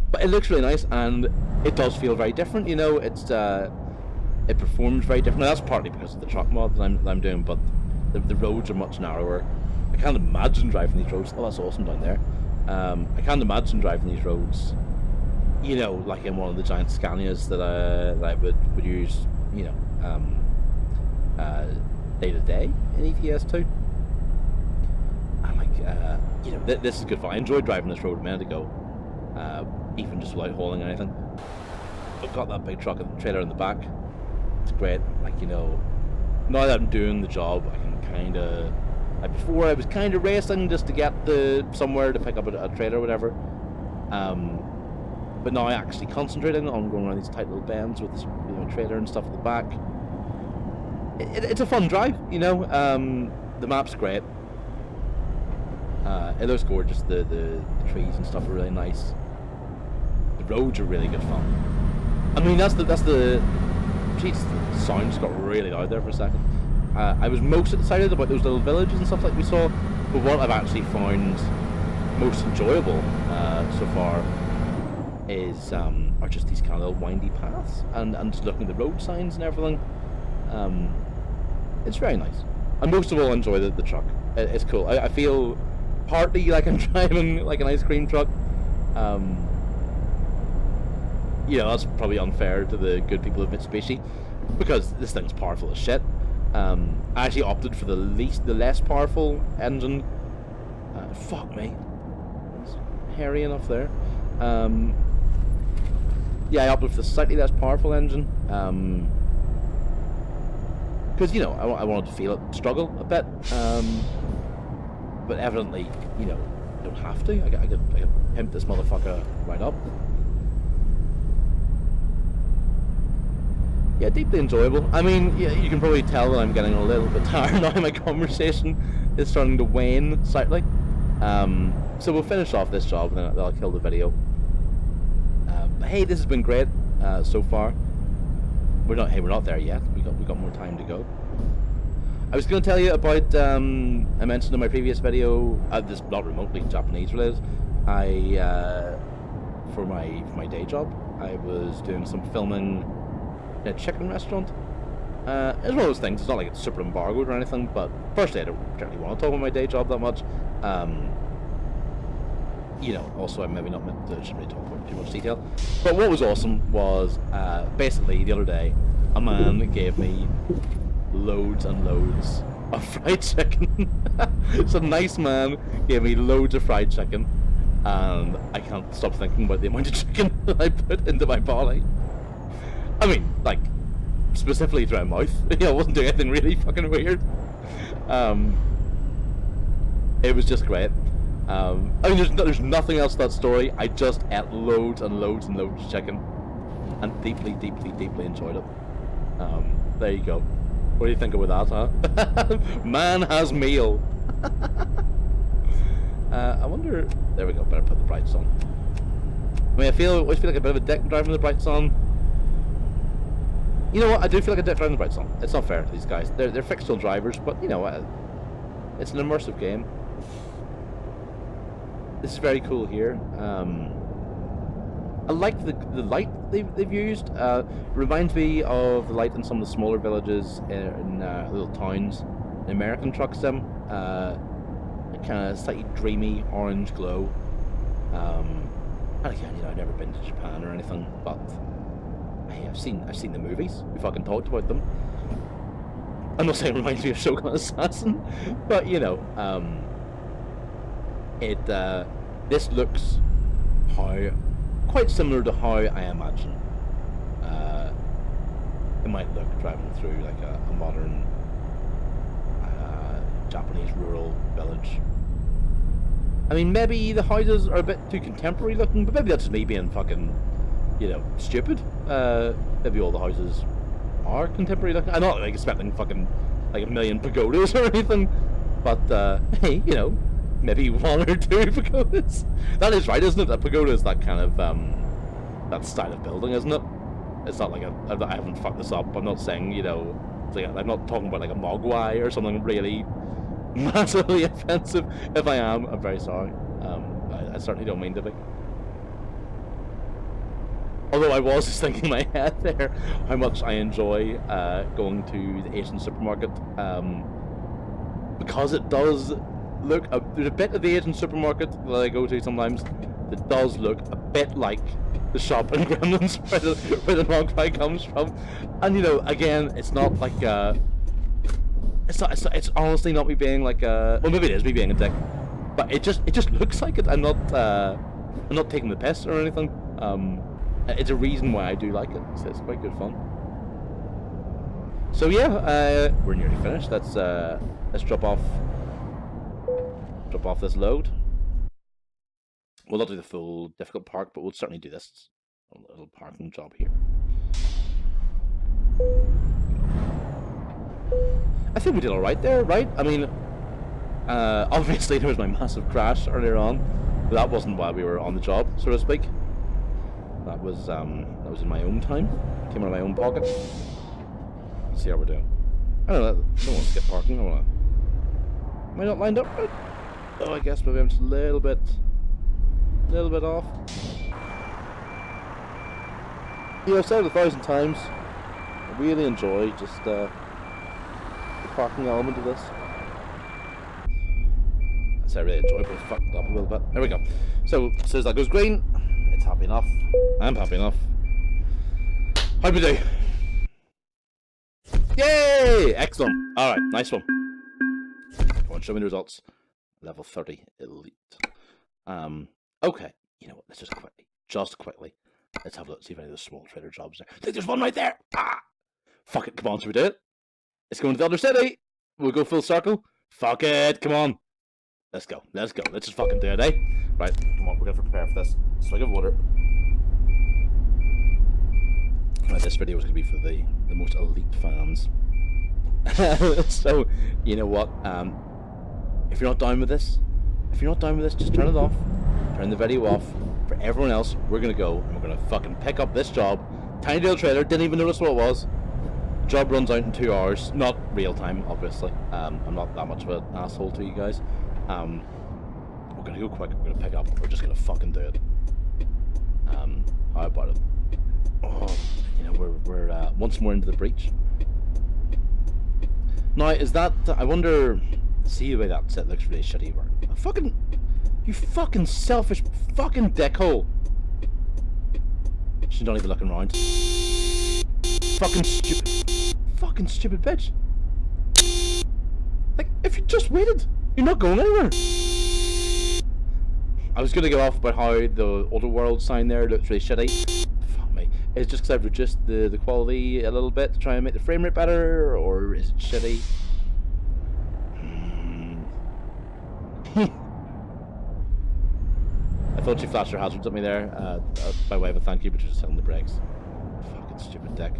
But it looks really nice, and it does feel very different. You know, it performs very different. Now, that's partly because of the truck mod that I'm doing, but the roads are much narrower. I can't imagine driving these roads. Oh, that's awesome down there. I can't imagine driving these roads, you know, like in one of the giant Scanias that I would use, you know, day to day in ETS2. And like, you know, this is good fun. I enjoyed driving this road a minute ago, even just without hauling anything. I've got that big truck and trailer in the back. It's great. Like, you know, now that I'm doing the job, I can kind of. Like before, I was kind of racing just to get somewhere to pick up a trailer or whatever. But now I'm actually concentrating on going around these tight little bends with this, you know, trailer and stuff at the back. It's a fun drive, you know. The map's great. It looks gorgeous. The trees and stuff are really nice. The roads are really good fun. I mean, that's the Jeez, the sound just got really loud there for a second. I was most excited about those little villages and stuff like we saw, but what I've actually found most enjoyable so far is are just these kind of little windy paths and just looking at the road signs and everything. It's very nice. And most of all, I enjoy the truck. It's cool. I feel partly like I'm driving like an ice cream truck. Yeah, that's probably unfair to the good people of Mitsubishi, because this thing's powerful as shit. I actually opted for the less powerful engine. Fuck me. It's hairy enough there. Yeah, I opted for the slightly less powerful engine. Because, you know, I wanted to feel it struggle a bit. But evidently, you know, I don't have to. I could pimp this motherfucker right up. Yeah, deeply enjoyable. I mean, yeah, you can probably tell that I'm getting a little bit tired now. My conversation is starting to wane slightly. So we'll finish off this job, and then I'll kill the video. But hey, this has been great so far. We're not there yet. We got more time to go. I was going to tell you about. I mentioned in my previous video. This is not remotely Japanese related. For my day job, I was doing some filming in a chicken restaurant. It's one of those things. It's not like it's super embargoed or anything. But firstly, I don't generally want to talk about my day job that much. You know, also I'm maybe not meant to shouldn't really talk about too much detail. But what was awesome was basically the other day, a man gave me loads and loads of fried chicken. Some nice man gave me loads of fried chicken, and I can't stop thinking about the amount of chicken that I put into my body. I mean, like, specifically through my mouth. You know, I wasn't doing anything really fucking weird. It was just great. I mean, there's nothing else to that story. I just ate loads and loads and loads of chicken, and deeply enjoyed it. There you go. What do you think about that, huh? Man has meal. I wonder. There we go. Better put the brights on. I mean, I always feel like a bit of a dick driving the brights on. You know what? I do feel like a dick driving the brights on. It's not fair to these guys. They're fictional drivers, but you know, it's an immersive game. This is very cool here. I like the light they've used. It reminds me of the light in some of the smaller villages in little towns in American truck sim. A kind of slightly dreamy orange glow. And again, you know, I've never been to Japan or anything, but hey, I've seen the movies. We fucking talked about them. I'm not saying it reminds me of Shogun Assassin, but you know, this looks quite similar to how I imagine it might look driving through like a modern Japanese rural village. I mean, maybe the houses are a bit too contemporary looking, but maybe that's just me being fucking, you know, stupid. Maybe all the houses are contemporary looking. I'm not like expecting fucking like a million pagodas or anything, but hey, you know, maybe one or two pagodas. That is right, isn't it? A pagoda is that kind of that style of building, isn't it? It's not like I haven't fucked this up. I'm not saying, you know, like, I'm not talking about like a mogwai or something really massively offensive. If I am, I'm very sorry. I certainly don't mean to be. Although I was just thinking in my head there how much I enjoy going to the Asian supermarket, because it does look, there's a bit of the Asian supermarket that I go to sometimes that does look a bit like the shop in Gremlins where the mogwai comes from. And you know, again, it's not like it's honestly not me being like well, maybe it is me being a dick, but it just looks like it. I'm not taking the piss or anything. It's a reason why I do like it, so it's quite good fun. So yeah, we're nearly finished. Let's drop off this load. We'll not do the full difficult park, but we'll certainly do this little parking job here. I think we did alright there, right? I mean, obviously there was my massive crash earlier on, but that wasn't while we were on the job, so to speak. That was in my own time. Came out of my own pocket. Let's see how we're doing. I don't want to skip parking. Am I not lined up right? Oh, I guess maybe I'm just a little bit off. You know, I've said it 1,000 times. I really enjoy just the parking element of this. I really enjoy it, but I fucked up a little bit. There we go. So, as soon as that goes green, it's happy enough. I'm happy enough. How'd we do? Yay! Excellent. Alright, nice one. Come on, show me the results. Level 30 elite. Okay. You know what? Let's just quickly. Let's have a look, see if any of those small trader jobs there. I think there's one right there! Ah! Fuck it, come on, should we do it? Let's go into the other city! We'll go full circle. Fuck it, come on! Let's go. Let's just fucking do it, eh? Right, come on, we're gonna prepare for this. Swig of water. Right, this video is gonna be for the most elite fans. So, you know what? If you're not down with this, just turn it off. Turn the video off. For everyone else, we're gonna go and we're gonna fucking pick up this job. Tiny little trailer, didn't even notice what it was. Job runs out in 2 hours. Not real time, obviously. I'm not that much of an asshole to you guys. We're gonna go quick, we're gonna pick up, we're just gonna fucking do it. How about it? Oh, you know, we're once more into the breach. Now, is that, I wonder, see the way that set looks really shitty. You fucking selfish fucking dickhole. She's not even looking around. Fucking stupid bitch. Like, if you just waited, you're not going anywhere. I was gonna go off about how the Outer World sign there looks really shitty. Fuck me. It's just because I've reduced the quality a little bit to try and make the frame rate better, or is it shitty? I thought she flashed her hazards at me there, by way of a thank you, but she's just hitting the brakes. Fucking stupid dick.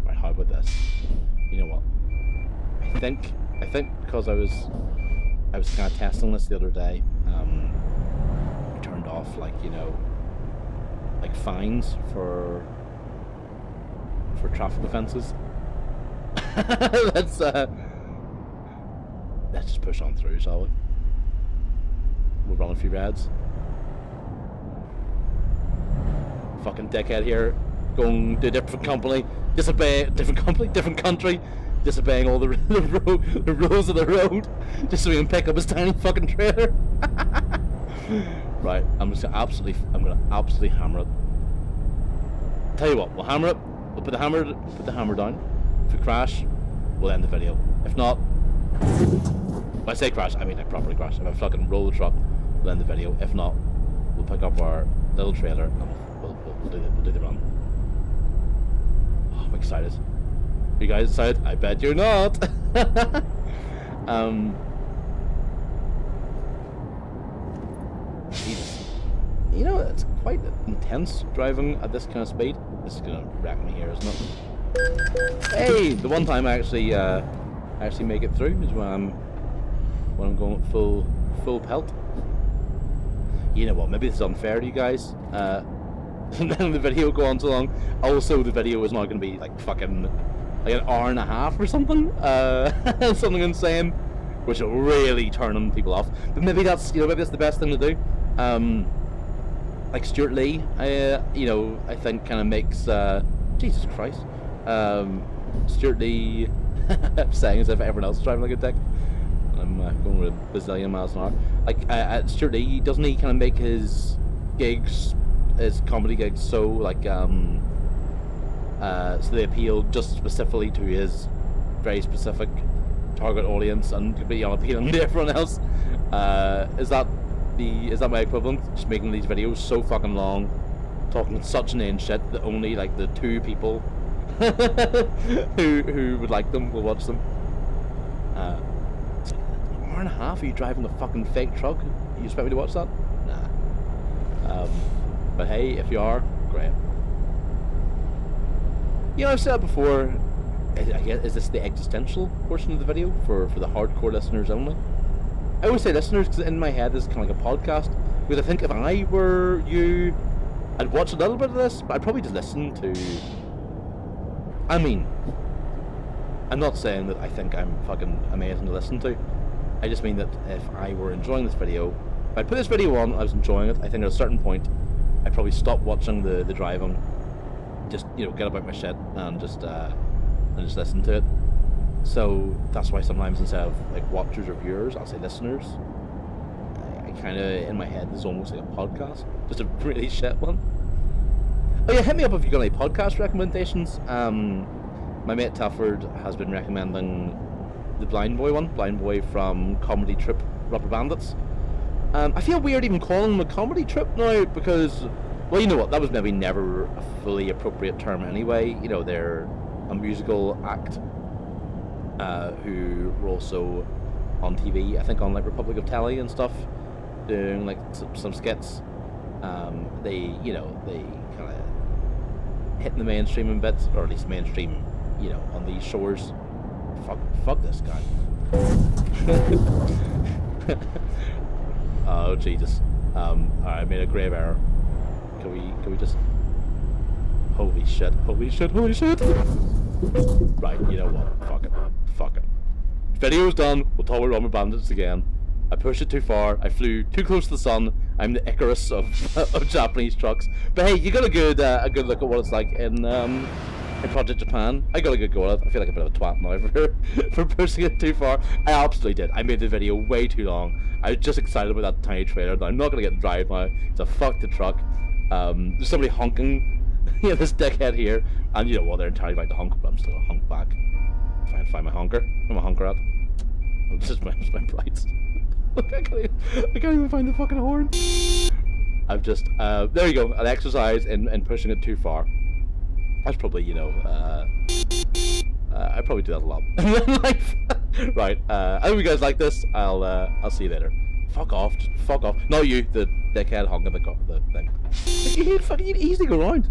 Right, how about this? You know what? I think because I was kind of testing this the other day. I turned off, like, you know, like fines for traffic offences. Let's just push on through, shall we? We'll run a few reds. Fucking dickhead here, going to a different company, different country, disobeying all the rules of the road, just so we can pick up his tiny fucking trailer. Right, I'm gonna absolutely hammer it. Tell you what, we'll hammer it. We'll put the hammer down. If we crash, we'll end the video. If not, when I say crash, I mean like properly crash. If I fucking roll the truck, we'll end the video. If not, we'll pick up our little trailer and we'll do the run. Oh, I'm excited. Are you guys excited? I bet you're not. Jesus. You know, it's quite intense driving at this kind of speed. This is gonna wreck me here, isn't it? Hey, the one time I actually make it through is when I'm going full pelt. You know what? Maybe this is unfair to you guys. And then the video go on so long. Also, the video is not going to be like fucking like an hour and a half or something. Something insane, which will really turn people off. But maybe that's the best thing to do. Like Stuart Lee, I think kind of makes Jesus Christ. Stuart Lee saying as if everyone else is driving like a dick. I'm going with a bazillion miles an hour. Like Stuart Lee, doesn't he kind of make his comedy gigs so like so they appeal just specifically to his very specific target audience and completely unappealing to everyone else? Is that my equivalent? Just making these videos so fucking long, talking such inane shit that only like the 2 people who would like them will watch them. It's like an hour and a half. Are you driving a fucking fake truck? You expect me to watch that? Nah. But hey, if you are, great. You know, I've said before, I guess, is this the existential portion of the video for the hardcore listeners only? I always say listeners because in my head this is kind of like a podcast. Because I think if I were you, I'd watch a little bit of this, but I'd probably just listen to... I mean, I'm not saying that I think I'm fucking amazing to listen to. I just mean that if I were enjoying this video, if I put this video on, I was enjoying it, I think at a certain point, I'd probably stop watching the driving, just, you know, get about my shit and just listen to it. So that's why sometimes instead of like watchers or viewers, I'll say listeners. I kind of, in my head, there's almost like a podcast, just a really shit one. Oh yeah, hit me up if you've got any podcast recommendations. My mate Tafford has been recommending the Blind Boy one, Blind Boy from Comedy Trip Rubber Bandits. I feel weird even calling them a comedy trip now because, well, you know what, that was maybe never a fully appropriate term anyway. You know, they're a musical act who were also on TV, I think on like Republic of Telly and stuff, doing like some skits. They kind of hit the mainstream in bits, or at least mainstream, you know, on these shores. Fuck this guy. Oh Jesus. I made a grave error. Can we just... Holy shit. Right, you know what? Fuck it. Video's done. We'll talk about Rubber Bandits again. I pushed it too far. I flew too close to the sun. I'm the Icarus of Japanese trucks. But hey, you got a good look at what it's like in Project Japan. I got a good go at it. I feel like a bit of a twat now for pushing it too far. I absolutely did. I made the video way too long. I was just excited about that tiny trailer that I'm not gonna get drive now. So fuck the truck. There's somebody honking. Yeah, this dickhead here. And you know what? They're entirely right to honk, but I'm still gonna honk back. Find my honker. Where's my honker at? Oh, this is my brights. Look, I can't even find the fucking horn. I've just there you go. An exercise in pushing it too far. That's probably, you know, I probably do that a lot in life. Right, I hope you guys like this. I'll see you later. Fuck off, just fuck off. Not you, the dickhead honking the thing. Like, you'd easily go around.